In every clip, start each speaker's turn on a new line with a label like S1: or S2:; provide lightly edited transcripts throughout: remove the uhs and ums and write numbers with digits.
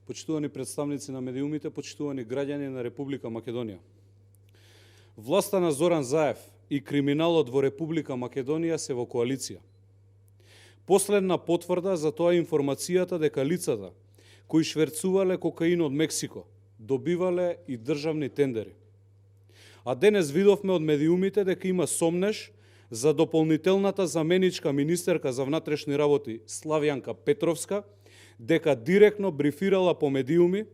S1: почитувани представници на медиумите, почитувани граѓани на Република Македонија. Власта на Зоран Заев и криминалот во Република Македонија се во коалиција. Последна потврда за тоа е информацијата дека лицата кои шверцувале кокаин од Мексико добивале и државни тендери. А денес видовме од медиумите дека има сомнеж за дополнителната заменичка министерка за внатрешни работи Славјанка Петровска, дека директно брифирала по медиуми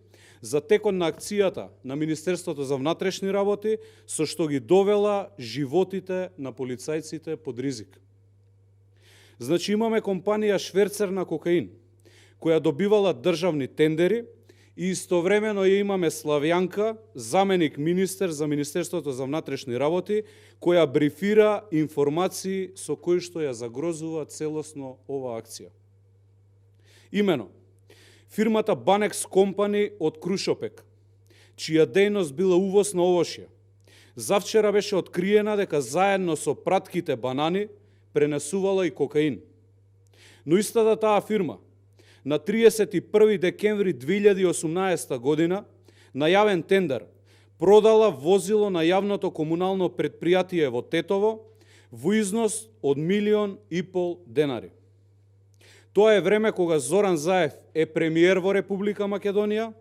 S1: за текот на акцијата на Министерството за внатрешни работи, со што ги довела животите на полицајците под ризик. Значи имаме компанија шверцер на кокаин, која добивала државни тендери, и истовремено ја имаме Славјанка, заменик министер за Министерството за внатрешни работи, која брифира информации со кои што ја загрозува целосно оваа акција. Имено, фирмата Банекс Компани од Крушопек, чија дејност била увоз на овошје, завчера беше откриена дека заедно со пратките банани пренесувала и кокаин. Но истата таа фирма на 31 декември 2018 година на јавен тендер продала возило на јавното комунално предпријатие во Тетово во износ од 1,5 милион денари. Тоа е време кога Зоран Заев е премиер во Република Македонија,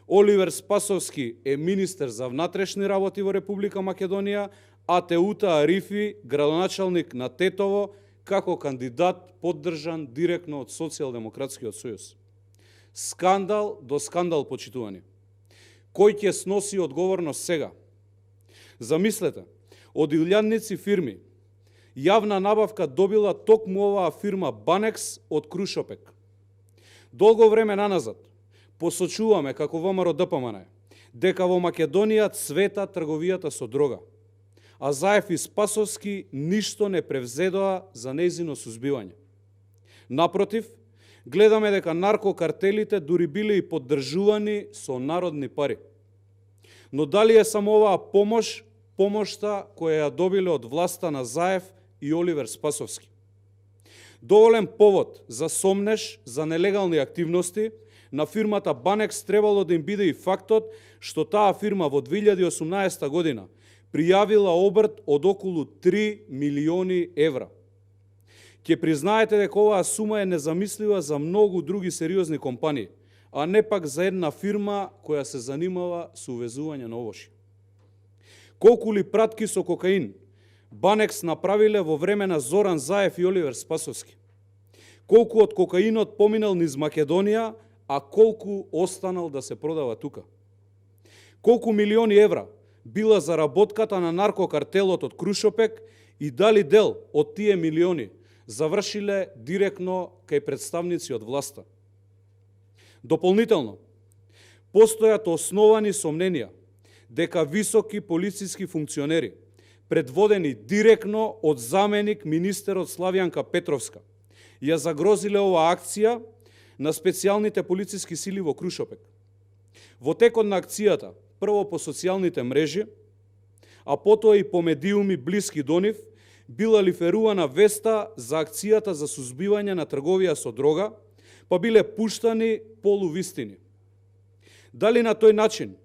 S1: Оливер Спасовски е министер за внатрешни работи во Република Македонија, а Теута Арифи, градоначалник на Тетово, како кандидат поддржан директно од Социјалдемократскиот сојуз. Скандал до скандал, почитувани. Кој ќе сноси одговорност сега? Замислете, од илјадници фирми, јавна набавка добила токму оваа фирма Банекс од Крушопек. Долго време наназад посочуваме како ВМРО ДПМН дека во Македонија цвета трговијата со дрога, а Заев и Спасовски ништо не превзедоа за нејзино сузбивање. Напротив, гледаме дека наркокартелите дури биле и поддржувани со народни пари. Но дали е само оваа помошта која ја добиле од власта на Заев и Оливер Спасовски? Доволен повод за сомнеж за нелегални активности на фирмата Банекс требало да им биде и фактот што таа фирма во 2018 година пријавила обрт од околу 3 милиони евра. Ќе признаете дека оваа сума е незамислива за многу други сериозни компании, а не пак за една фирма која се занимава со увезување на овошје. Колку ли пратки со кокаин Банекс направиле во време на Зоран Заев и Оливер Спасовски? Колку од кокаинот поминал низ Македонија, а колку останал да се продава тука? Колку милиони евра била заработката на наркокартелот од Крушопек и дали дел од тие милиони завршиле директно кај представници од власта? Дополнително, постојат основани сомненија дека високи полициски функционери, предводени директно од заменик министерот Славјанка Петровска, ја загрозиле оваа акција на специјалните полициски сили во Крушопек. Во текот на акцијата, прво по социјалните мрежи, а потоа и по медиуми блиски до нив, била лиферувана веста за акцијата за сузбивање на трговија со дрога, па биле пуштани полувистини. Дали на тој начин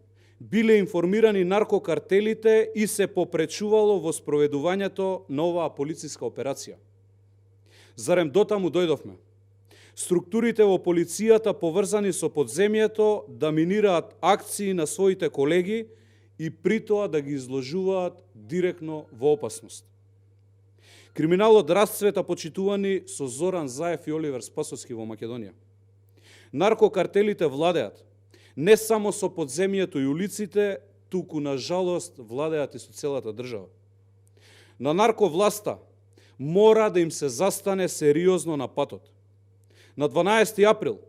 S1: биле информирани наркокартелите и се попречувало во спроведувањето на оваа полициска операција? Зарем дотаму дојдовме? Структурите во полицијата поврзани со подземјето да минираат акции на своите колеги и при тоа да ги изложуваат директно во опасност. Криминалот расцвета, почитувани, со Зоран Заев и Оливер Спасовски во Македонија. Наркокартелите владеат не само со подземјето и улиците, туку на жалост владеат и со целата држава. На нарковласта мора да им се застане сериозно на патот. На 12 април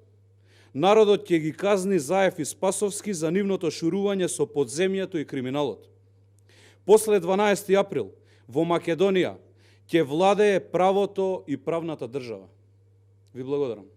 S1: народот ќе ги казни Заев и Спасовски за нивното шурување со подземјето и криминалот. После 12 април во Македонија ќе владее правото и правната држава. Ви благодарам.